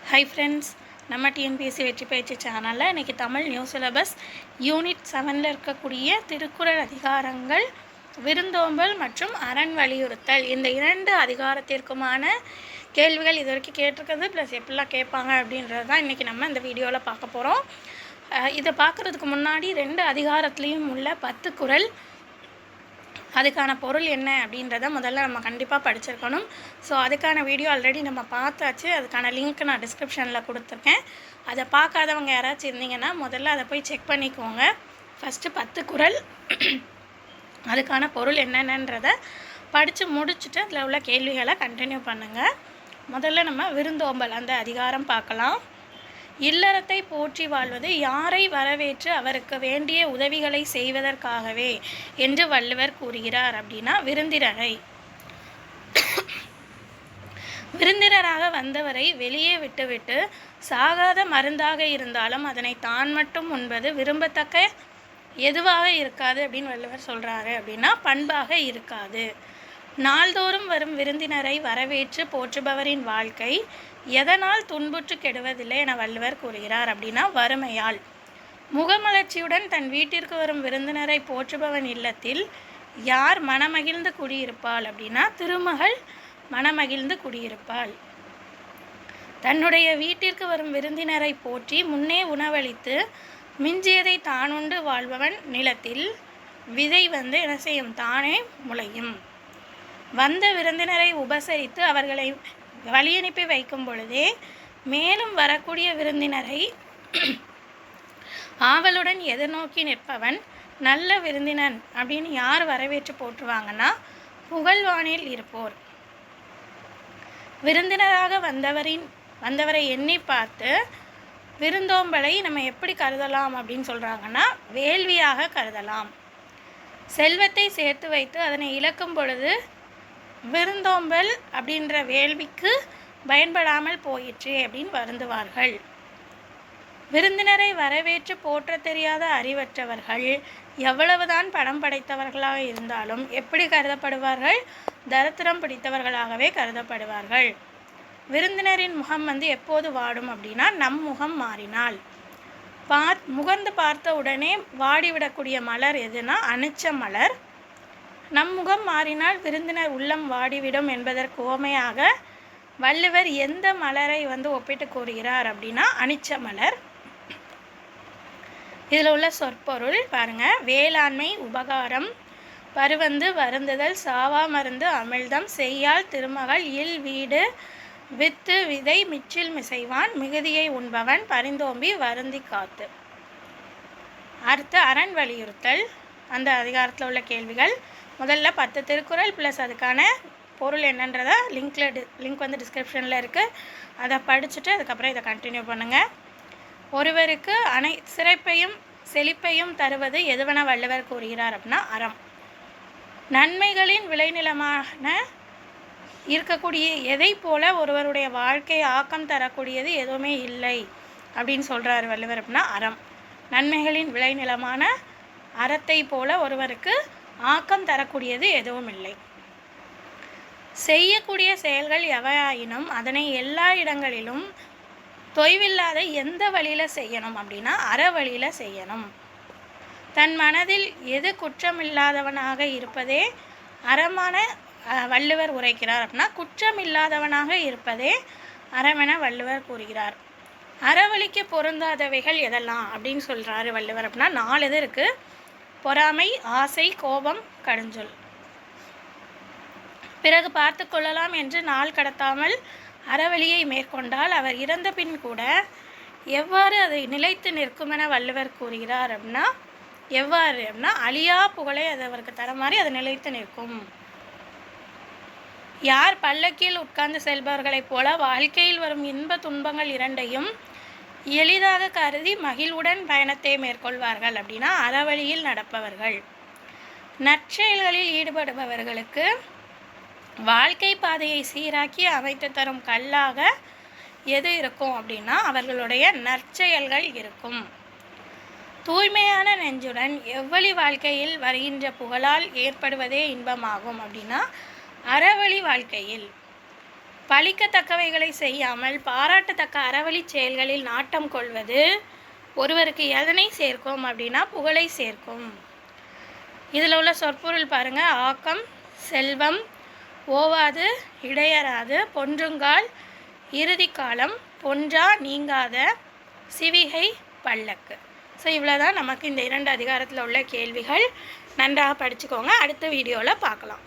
Hi friends, நம்ம TNPSC வெற்றி பயிற்சி சேனலில் இன்றைக்கி தமிழ் நியூ சிலபஸ் யூனிட் 7ல் இருக்கக்கூடிய திருக்குறள் அதிகாரங்கள் விருந்தோம்பல் மற்றும் அரண் வலியுறுத்தல் இந்த 2 அதிகாரத்திற்குமான கேள்விகள் இது வரைக்கும் கேட்டிருக்கிறது ப்ளஸ் எப்படிலாம் கேட்பாங்க அப்படின்றது தான் இன்றைக்கி நம்ம இந்த வீடியோவில் பார்க்க போகிறோம். இதை பார்க்குறதுக்கு முன்னாடி 2 அதிகாரத்துலேயும் உள்ள 10 குறள் அதுக்கான பொருள் என்ன அப்படின்றத முதல்ல நம்ம கண்டிப்பாக படிச்சிருக்கணும். ஸோ அதுக்கான வீடியோ ஆல்ரெடி நம்ம பார்த்தாச்சு. அதுக்கான லிங்க் நான் டிஸ்கிரிப்ஷனில் கொடுத்துருக்கேன். அதை பார்க்காதவங்க யாராச்சும் இருந்தீங்கன்னா முதல்ல அதை போய் செக் பண்ணிக்கோங்க. ஃபஸ்ட்டு 10 குறள் அதுக்கான பொருள் என்னென்னன்றதை படித்து முடிச்சுட்டு அதில் உள்ள கேள்விகளை கண்டினியூ பண்ணுங்கள். முதல்ல நம்ம விருந்தோம்பல் அந்த அதிகாரம் பார்க்கலாம். இல்லறத்தை போற்றி வாழ்வது யாரை வரவேற்று அவருக்கு வேண்டிய உதவிகளை செய்வதற்காகவே என்று வள்ளுவர் கூறுகிறார் அப்படின்னா விருந்தினராக வந்தவரை வெளியே விட்டுவிட்டு சாகாத மருந்தாக இருந்தாலும் அதனை தான் மட்டும் உண்பது விரும்பத்தக்க எதுவாக இருக்காது அப்படின்னு வள்ளுவர் சொல்கிறாரு. அப்படின்னா பண்பாக இருக்காது. நாள்தோறும் வரும் விருந்தினரை வரவேற்று போற்றுபவரின் வாழ்க்கை எதனால் துன்புற்று கெடுவதில்லை என வள்ளுவர் கூறுகிறார். அப்படின்னா வறுமையால். முகமலர்ச்சியுடன் தன் வீட்டிற்கு வரும் விருந்தினரை போற்றுபவன் இல்லத்தில் யார் மனமகிழ்ந்து குடியிருப்பாள் அப்படின்னா திருமகள் மனமகிழ்ந்து குடியிருப்பாள். தன்னுடைய வீட்டிற்கு வரும் விருந்தினரை போற்றி முன்னே உணவளித்து மிஞ்சியதை தானுண்டு வாழ்பவன் நிலத்தில் விதை என்ன செய்யும், தானே முளையும். வந்த விருந்தினரை உபசரித்து அவர்களை வழியனுப்பி வைக்கும் பொழுதே மேலும் வரக்கூடிய விருந்தினரை ஆவலுடன் எதிர்நோக்கி நிற்பவன் நல்ல விருந்தினன் அப்படின்னு யார் வரவேற்று போற்றுவாங்கன்னா புகழ்வானில் இருப்போர். விருந்தினராக வந்தவரை எண்ணி பார்த்து விருந்தோம்பலை நம்ம எப்படி கருதலாம் அப்படின்னு சொல்கிறாங்கன்னா வேள்வியாக கருதலாம். செல்வத்தை சேர்த்து வைத்து அதனை இழக்கும் பொழுது விருந்தோம்பல் அப்படின்ற வேள்விக்கு பயன்படாமல் போயிற்றே அப்படின்னு வருந்துவார்கள். விருந்தினரை வரவேற்று போற்ற தெரியாத அறிவற்றவர்கள் எவ்வளவுதான் பணம் படைத்தவர்களாக இருந்தாலும் எப்படி கருதப்படுவார்கள், தரித்திரம் பிடித்தவர்களாகவே கருதப்படுவார்கள். விருந்தினரின் முகம் எப்போது வாடும் அப்படின்னா நம் முகம் மாறினால். முகர்ந்து பார்த்த உடனே வாடிவிடக்கூடிய மலர் எதுனா அனிச்ச மலர். நம் முகம் மாறினால் விருந்தினர் உள்ளம் வாடிவிடும் என்பதற்கு உவமையாக வள்ளுவர் எந்த மலரை ஒப்பிட்டு கூறுகிறார் அப்படின்னா அனிச்ச மலர். இதில் உள்ள சொற்பொருள் பாருங்க. வேளாண்மை உபகாரம், பருவந்து வருந்துதல், சாவா மருந்து அமிழ்தம், செய்யால் திருமகள், இல் வீடு, வித்து விதை, மிச்சில் மிசைவான், மிகுதியை உண்பவன், பரிந்தோம்பி வருந்தி காத்து. அடுத்து அரண் வலியுறுத்தல் அந்த அதிகாரத்தில் உள்ள கேள்விகள். முதல்ல 10 திருக்குறள் ப்ளஸ் அதுக்கான பொருள் என்னன்றதை லிங்க் டிஸ்கிரிப்ஷனில் இருக்குது. அதை படிச்சுட்டு அதுக்கப்புறம் இதை கண்டினியூ பண்ணுங்கள். ஒருவருக்கு சிறப்பையும் செழிப்பையும் தருவது எதுவென வள்ளுவர் கூறுகிறார் அப்படின்னா அறம். நன்மைகளின் விளைநிலமான இருக்கக்கூடிய எதை போல ஒருவருடைய வாழ்க்கை ஆக்கம் தரக்கூடியது எதுவுமே இல்லை அப்படின்னு சொல்கிறார் வள்ளுவர். அப்படின்னா அறம். நன்மைகளின் விளைநிலமான அறத்தை போல ஒருவருக்கு ஆக்கம் தரக்கூடியது எதுவும் இல்லை. செய்யக்கூடிய செயல்கள் எவையாயினும் அதனை எல்லா இடங்களிலும் தொய்வில்லாத எந்த வழியில் செய்யணும் அப்படின்னா அற வழியில் செய்யணும். தன் மனதில் எது குற்றமில்லாதவனாக இருப்பதே அறமான வள்ளுவர் உரைக்கிறார். அப்படின்னா குற்றமில்லாதவனாக இருப்பதே அறமென வள்ளுவர் கூறுகிறார். அறவழிக்கு பொருந்தாதவைகள் எதெல்லாம் அப்படின்னு சொல்கிறாரு வள்ளுவர். அப்படின்னா 4 இது இருக்குது. பொறாமை, ஆசை, கோபம், கடுஞ்சொல். பிறகு பார்த்து கொள்ளலாம் என்று நாள் கடத்தாமல் அறவழியை மேற்கொண்டால் அவர் இறந்த பின் கூட எவ்வாறு அதை நிலைத்து நிற்குமென வள்ளுவர் கூறுகிறார். அப்படின்னா எவ்வாறு அப்படின்னா அழியா புகழை அது அவருக்கு தர மாதிரி அது நிலைத்து நிற்கும். யார் பல்லக்கில் உட்கார்ந்து செல்பவர்களைப் போல வாழ்க்கையில் வரும் இன்ப துன்பங்கள் இரண்டையும் எளிதாக கருதி மகிழ்வுடன் பயணத்தை மேற்கொள்வார்கள் அப்படின்னா அறவழியில் நடப்பவர்கள். நற்செயல்களில் ஈடுபடுபவர்களுக்கு வாழ்க்கை பாதையை சீராக்கி அமைத்து தரும் கல்லாக எது இருக்கும் அப்படின்னா அவர்களுடைய நற்செயல்கள் இருக்கும். தூய்மையான நெஞ்சுடன் எவ்வழி வாழ்க்கையில் வருகின்ற புகழால் ஏற்படுவதே இன்பமாகும் அப்படின்னா அறவழி வாழ்க்கையில். பழிக்கத்தக்கவைகளை செய்யாமல் பாராட்டத்தக்க அறவழி செயல்களில் நாட்டம் கொள்வது ஒருவருக்கு எதனை சேர்க்கும் அப்படின்னா புகழை சேர்க்கும். இதில் உள்ள சொற்பொருள் பாருங்கள். ஆக்கம், செல்வம், ஓவாது, இடையறாது, பொன்றுங்கால், இறுதி காலம், பொன்றா நீங்காத, சிவிகை, பல்லக்கு. ஸோ இவ்வளோ தான் நமக்கு இந்த 2 அதிகாரத்தில் உள்ள கேள்விகள். நன்றாக படிச்சுக்கோங்க. அடுத்த வீடியோவில் பார்க்கலாம்.